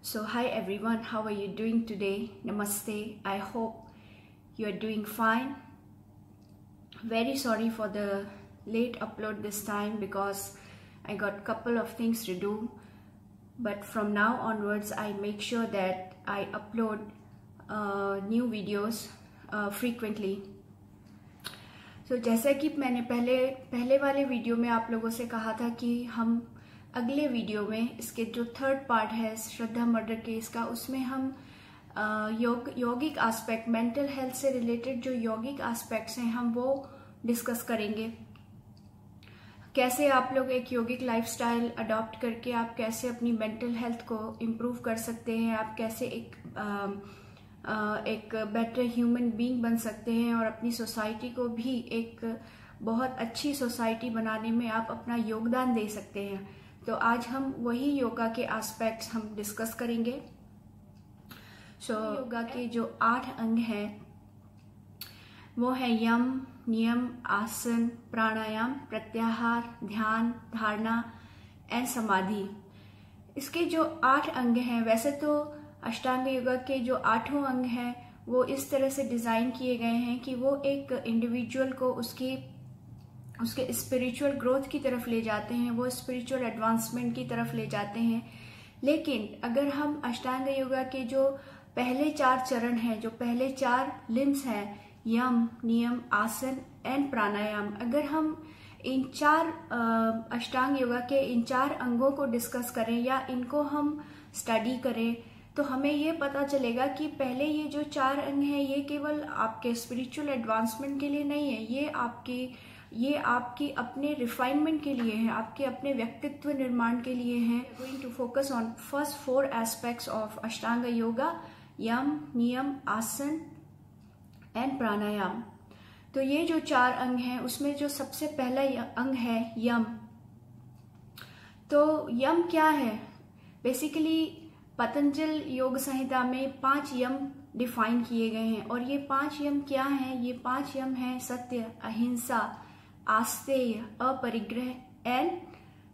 So hi everyone, how are you doing today? Namaste. I hope you are doing fine. Very sorry for the late upload this time because I got couple of things to do. But from now onwards, I make sure that I upload new videos frequently. So जैसा कि मैंने पहले वाले video में आप लोगों से कहा था कि हम अगले वीडियो में इसके जो थर्ड पार्ट है श्रद्धा मर्डर केस का, उसमें हम यौगिक एस्पेक्ट, मेंटल हेल्थ से रिलेटेड जो यौगिक एस्पेक्ट्स हैं हम वो डिस्कस करेंगे। कैसे आप लोग एक यौगिक लाइफस्टाइल अडॉप्ट करके आप कैसे अपनी मेंटल हेल्थ को इम्प्रूव कर सकते हैं, आप कैसे एक बेटर ह्यूमन बीइंग बन सकते हैं और अपनी सोसाइटी को भी एक बहुत अच्छी सोसाइटी बनाने में आप अपना योगदान दे सकते हैं। तो आज हम वही योगा के एस्पेक्ट्स हम डिस्कस करेंगे। योगा के जो 8 अंग हैं वो है यम, नियम, आसन, प्राणायाम, प्रत्याहार, ध्यान, धारणा एंड समाधि। इसके जो 8 अंग हैं, वैसे तो अष्टांग योगा के जो 8 अंग हैं वो इस तरह से डिजाइन किए गए हैं कि वो एक इंडिविजुअल को उसके स्पिरिचुअल ग्रोथ की तरफ ले जाते हैं, वो स्पिरिचुअल एडवांसमेंट की तरफ ले जाते हैं। लेकिन अगर हम अष्टांग योगा के जो पहले 4 चरण हैं, जो पहले 4 लिम्स हैं, यम, नियम, आसन एंड प्राणायाम, अगर हम इन 4 अष्टांग योगा के इन 4 अंगों को डिस्कस करें या इनको हम स्टडी करें तो हमें ये पता चलेगा कि पहले ये जो 4 अंग हैं ये केवल आपके स्पिरिचुअल एडवांसमेंट के लिए नहीं है, ये आपकी अपने रिफाइनमेंट के लिए है, आपके अपने व्यक्तित्व निर्माण के लिए है। Going to focus on first 4 aspects of Ashtanga yoga, यम, नियम, आसन एंड प्राणायाम। तो ये जो 4 अंग हैं उसमें जो सबसे पहला अंग है यम। तो यम क्या है? बेसिकली पतंजल योग संहिता में 5 यम डिफाइन किए गए हैं और ये 5 यम क्या हैं? ये 5 यम हैं सत्य, अहिंसा, आस्तेय, अपरिग्रह एंड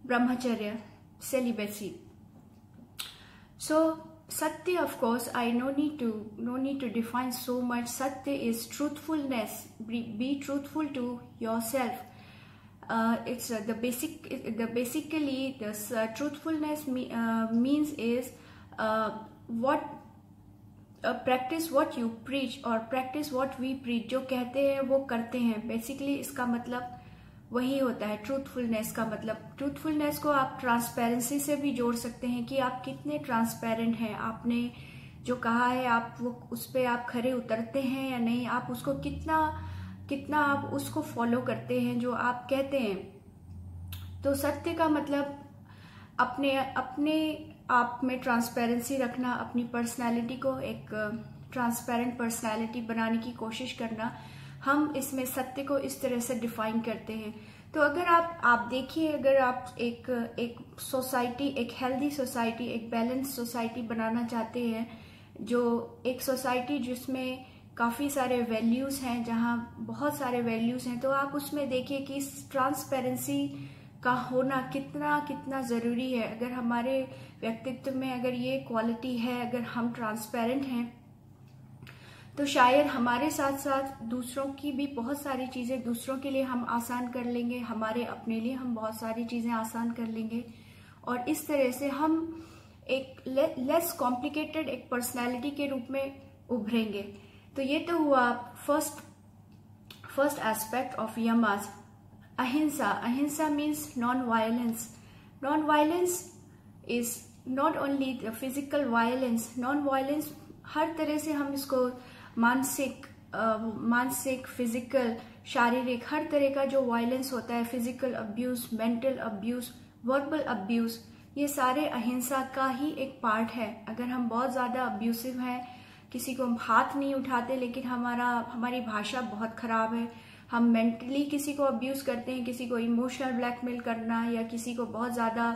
ब्रह्मचर्य, सेलिबेसी। सो सत्य, of course, I no need to define so much. Satya is truthfulness. Be truthful to yourself. It's basically this truthfulness means is practice what you preach or practice what we preach. जो कहते हैं वो करते हैं। Basically इसका मतलब वही होता है ट्रूथफुलनेस का मतलब। ट्रूथफुलनेस को आप ट्रांसपेरेंसी से भी जोड़ सकते हैं कि आप कितने ट्रांसपेरेंट हैं, आपने जो कहा है आप वो उस पर आप खरे उतरते हैं या नहीं, आप उसको कितना आप उसको फॉलो करते हैं जो आप कहते हैं। तो सत्य का मतलब अपने आप में ट्रांसपेरेंसी रखना, अपनी पर्सनैलिटी को एक ट्रांसपेरेंट पर्सनैलिटी बनाने की कोशिश करना। हम इसमें सत्य को इस तरह से डिफाइन करते हैं। तो अगर आप देखिए, अगर आप एक सोसाइटी, एक हेल्दी सोसाइटी, एक बैलेंस सोसाइटी बनाना चाहते हैं, जो एक सोसाइटी जिसमें काफ़ी सारे वैल्यूज़ हैं, जहाँ बहुत सारे वैल्यूज़ हैं, तो आप उसमें देखिए कि ट्रांसपेरेंसी का होना कितना ज़रूरी है। अगर हमारे व्यक्तित्व में अगर ये क्वालिटी है, अगर हम ट्रांसपेरेंट हैं तो शायद हमारे साथ साथ दूसरों की भी बहुत सारी चीज़ें दूसरों के लिए हम आसान कर लेंगे, हमारे अपने लिए हम बहुत सारी चीज़ें आसान कर लेंगे और इस तरह से हम एक लेस कॉम्प्लिकेटेड एक पर्सनैलिटी के रूप में उभरेंगे। तो ये तो हुआ first aspect of yamas. Ahimsa. Ahimsa means non violence. Non violence is not only the physical violence. Non violence हर तरह से हम इसको मानसिक, फिजिकल, शारीरिक, हर तरह का जो वायलेंस होता है, physical abuse, mental abuse, verbal abuse, ये सारे अहिंसा का ही एक पार्ट है। अगर हम बहुत ज्यादा अब्यूसिव हैं, किसी को हम हाथ नहीं उठाते लेकिन हमारी भाषा बहुत खराब है, हम मेंटली किसी को अब्यूज करते हैं, किसी को इमोशनल ब्लैकमेल करना या किसी को बहुत ज्यादा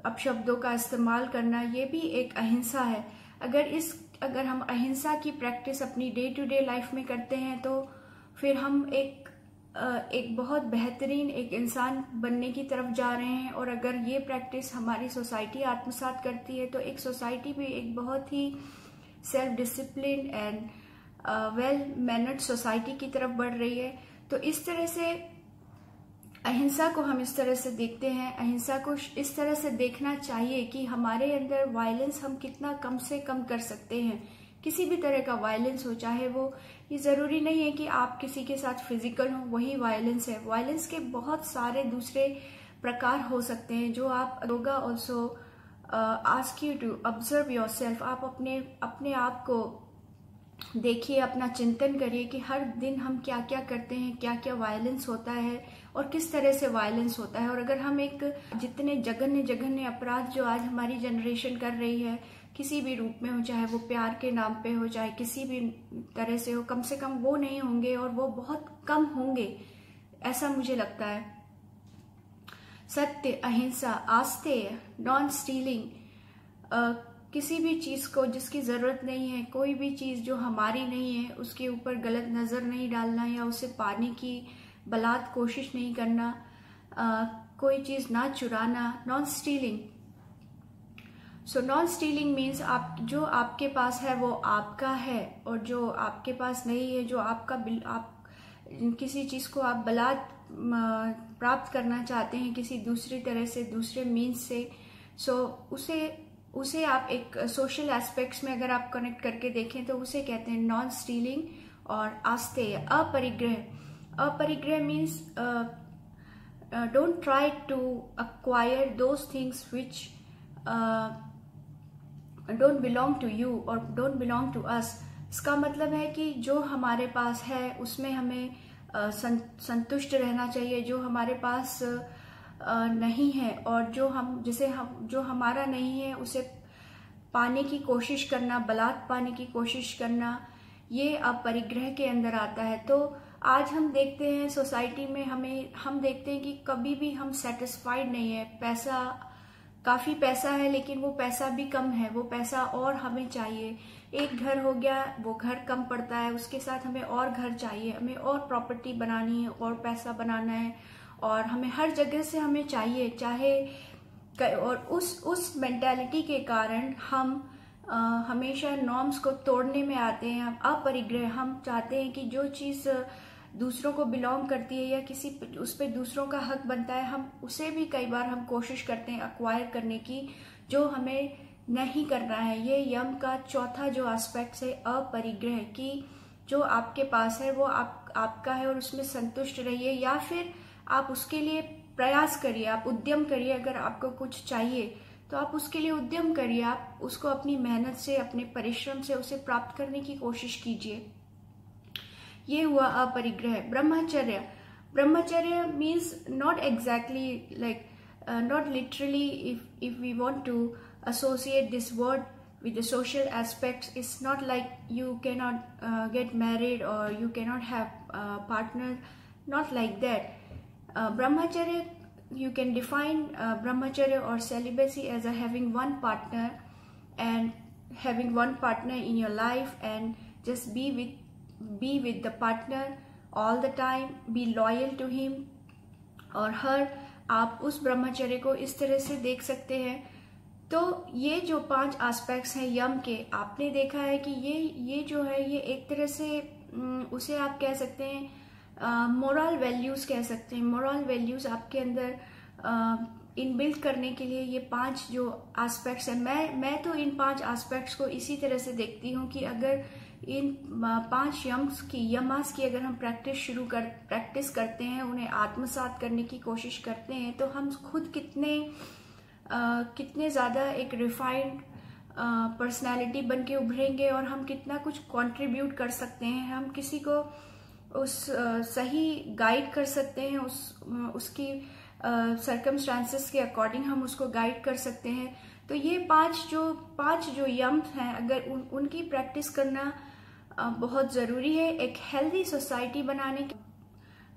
अपशब्दों का इस्तेमाल करना, ये भी एक अहिंसा है। अगर हम अहिंसा की प्रैक्टिस अपनी डे टू डे लाइफ में करते हैं तो फिर हम एक एक बहुत बेहतरीन एक इंसान बनने की तरफ जा रहे हैं। और अगर ये प्रैक्टिस हमारी सोसाइटी आत्मसात करती है तो एक सोसाइटी भी एक बहुत ही self discipline and well mannered society की तरफ बढ़ रही है। तो इस तरह से अहिंसा को हम इस तरह से देखते हैं, अहिंसा को इस तरह से देखना चाहिए कि हमारे अंदर वायलेंस हम कितना कम से कम कर सकते हैं। किसी भी तरह का वायलेंस हो, चाहे वो ये जरूरी नहीं है कि आप किसी के साथ फिजिकल हो वही वायलेंस है। वायलेंस के बहुत सारे दूसरे प्रकार हो सकते हैं जो आप yoga also ask you to observe yourself. आप अपने आप को देखिए, अपना चिंतन करिए कि हर दिन हम क्या क्या करते हैं, क्या क्या वायलेंस होता है और किस तरह से वायलेंस होता है। और अगर हम एक जितने जघन्य अपराध जो आज हमारी जनरेशन कर रही है किसी भी रूप में हो, चाहे वो प्यार के नाम पे हो, चाहे किसी भी तरह से हो, कम से कम वो नहीं होंगे और वो बहुत कम होंगे, ऐसा मुझे लगता है। सत्य, अहिंसा, आस्तेय, नॉन स्टीलिंग, किसी भी चीज को जिसकी जरूरत नहीं है, कोई भी चीज जो हमारी नहीं है उसके ऊपर गलत नजर नहीं डालना या उसे पाने की बलात् कोशिश नहीं करना, कोई चीज ना चुराना, non stealing. So non stealing means आप जो आपके पास है वो आपका है, और जो आपके पास नहीं है, जो आपका आप किसी चीज को आप बलात् प्राप्त करना चाहते हैं किसी दूसरी तरह से, दूसरे मीन्स से, सो उसे आप एक सोशल एस्पेक्ट्स में अगर आप कनेक्ट करके देखें तो उसे कहते हैं नॉन स्टीलिंग और asteya. Aparigraha means don't try to acquire those things which don't belong to you or don't belong to us। इसका मतलब है कि जो हमारे पास है उसमें हमें संतुष्ट रहना चाहिए, जो हमारे पास नहीं है और जो हमारा नहीं है उसे पाने की कोशिश करना, बलात् पाने की कोशिश करना, ये अपरिग्रह के अंदर आता है। तो आज हम देखते हैं सोसाइटी में हम देखते हैं कि कभी भी हम सेटिस्फाइड नहीं है। काफी पैसा है लेकिन वो पैसा भी कम है, वो पैसा और हमें चाहिए। एक घर हो गया, वो घर कम पड़ता है, उसके साथ हमें और घर चाहिए, हमें और प्रॉपर्टी बनानी है और पैसा बनाना है और हमें हर जगह से हमें चाहिए, और उस मेंटालिटी के कारण हम हमेशा नॉर्म्स को तोड़ने में आते हैं। हम अपरिग्रह, हम चाहते हैं कि जो चीज दूसरों को बिलोंग करती है या उस पर दूसरों का हक बनता है, हम उसे भी कई बार हम कोशिश करते हैं अक्वायर करने की, जो हमें नहीं करना है। ये यम का चौथा जो एस्पेक्ट है अपरिग्रह, कि जो आपके पास है वो आपका है और उसमें संतुष्ट रहिए, या फिर आप उसके लिए प्रयास करिए, आप उद्यम करिए। अगर आपको कुछ चाहिए तो आप उसके लिए उद्यम करिए, आप उसको अपनी मेहनत से, अपने परिश्रम से उसे प्राप्त करने की कोशिश कीजिए। ये हुआ अपरिग्रह। ब्रह्मचर्य means not exactly like not literally, if we want to associate this word with the social aspects, it's not like you cannot get married or you cannot have a partner, not like that. Brahmacharya, you can define brahmacharya or celibacy as having one partner, and having one partner in your life and just be with the partner all the time, be loyal to him or her. आप उस ब्रह्मचर्य को इस तरह से देख सकते हैं। तो ये जो 5 एस्पेक्ट्स हैं यम के, आपने देखा है कि ये जो है ये एक तरह से उसे आप कह सकते हैं मोरल वैल्यूज कह सकते हैं। मोरल वैल्यूज आपके अंदर इनबिल्ट करने के लिए ये 5 जो एस्पेक्ट्स हैं, मैं तो इन 5 एस्पेक्ट्स को इसी तरह से देखती हूँ कि अगर इन 5 यमास की अगर हम प्रैक्टिस करते हैं, उन्हें आत्मसात करने की कोशिश करते हैं, तो हम खुद कितने ज्यादा एक रिफाइंड पर्सनालिटी बन के उभरेंगे और हम कितना कुछ कंट्रीब्यूट कर सकते हैं। हम किसी को उस सही गाइड कर सकते हैं, उसकी सर्कमस्टांसेस के अकॉर्डिंग हम उसको गाइड कर सकते हैं। तो ये 5 जो यम हैं, अगर उनकी प्रैक्टिस करना बहुत जरूरी है एक हेल्दी सोसाइटी बनाने के,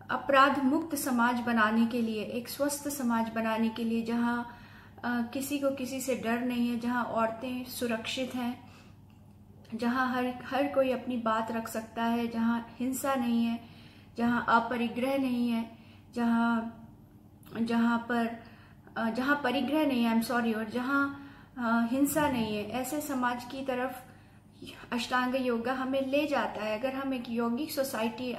अपराध मुक्त समाज बनाने के लिए, एक स्वस्थ समाज बनाने के लिए, जहाँ किसी को किसी से डर नहीं है, जहाँ औरतें सुरक्षित हैं, जहाँ हर कोई अपनी बात रख सकता है, जहाँ हिंसा नहीं है, जहाँ अपरिग्रह नहीं है, जहाँ परिग्रह नहीं है, आई एम सॉरी, और जहाँ हिंसा नहीं है, ऐसे समाज की तरफ अष्टांग योगा हमें ले जाता है। अगर हम एक यौगिक society,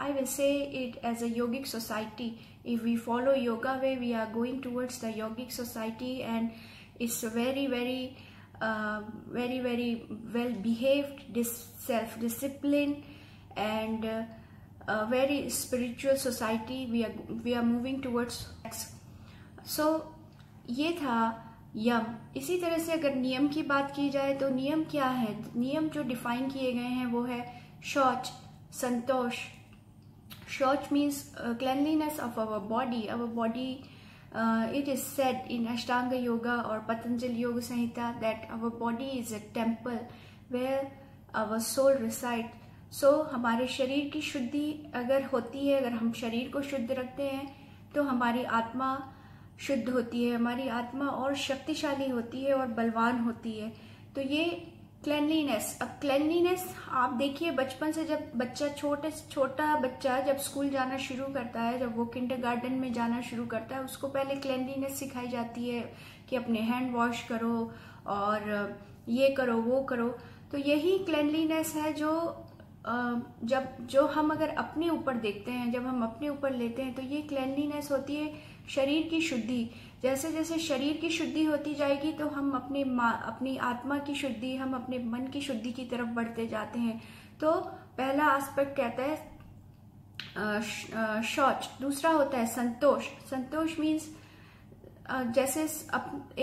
I will say it as a yogic society. If we follow yoga way, we are going towards the yogic society, and it's a very well behaved, self-disciplined, and a very spiritual society. We are moving towards. So ये था यम। इसी तरह से अगर नियम की बात की जाए तो नियम क्या है? नियम जो डिफाइन किए गए हैं वो है शौच, संतोष। शौच means cleanliness of our body. Our body, it is said in Ashtanga Yoga or Patanjali Yoga Samhita that our body is a temple where our soul resides. So हमारे शरीर की शुद्धि अगर होती है, अगर हम शरीर को शुद्ध रखते हैं तो हमारी आत्मा शुद्ध होती है, हमारी आत्मा और शक्तिशाली होती है और बलवान होती है। तो ये क्लेanलीनेस। अब क्लेanलीनेस आप देखिए, बचपन से जब बच्चा छोटा बच्चा जब स्कूल जाना शुरू करता है, जब वो किंडरगार्टन में जाना शुरू करता है, उसको पहले क्लेanलीनेस सिखाई जाती है कि अपने हैंड वॉश करो और ये करो वो करो। तो यही क्लेanलीनेस है जो हम अगर अपने ऊपर देखते हैं, जब हम अपने ऊपर लेते हैं, तो ये क्लेanलीनेस होती है शरीर की शुद्धि। जैसे जैसे शरीर की शुद्धि होती जाएगी तो हम अपनी आत्मा की शुद्धि, हम अपने मन की शुद्धि की तरफ बढ़ते जाते हैं। तो पहला एस्पेक्ट कहता है शौच। दूसरा होता है संतोष। संतोष मीन्स जैसे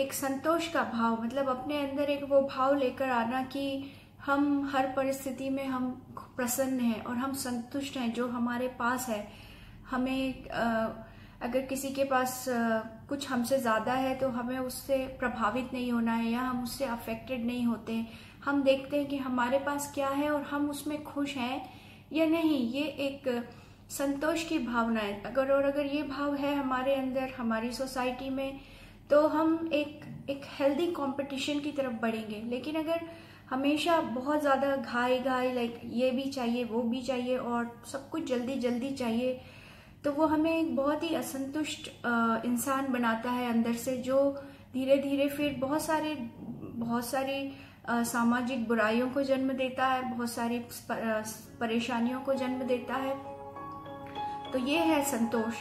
एक संतोष का भाव, मतलब अपने अंदर एक वो भाव लेकर आना कि हम हर परिस्थिति में हम प्रसन्न हैं और हम संतुष्ट हैं जो हमारे पास है। हमें अगर किसी के पास कुछ हमसे ज़्यादा है तो हमें उससे प्रभावित नहीं होना है या हम उससे अफेक्टेड नहीं होते हैं। हम देखते हैं कि हमारे पास क्या है और हम उसमें खुश हैं या नहीं। ये एक संतोष की भावना है। अगर ये भाव है हमारे अंदर, हमारी सोसाइटी में, तो हम एक हेल्दी कंपटीशन की तरफ बढ़ेंगे। लेकिन अगर हमेशा बहुत ज़्यादा घाई लाइक ये भी चाहिए वो भी चाहिए और सब कुछ जल्दी जल्दी चाहिए, तो वो हमें एक बहुत ही असंतुष्ट इंसान बनाता है अंदर से, जो धीरे धीरे फिर बहुत सारी सामाजिक बुराइयों को जन्म देता है, बहुत सारी परेशानियों को जन्म देता है। तो ये है संतोष।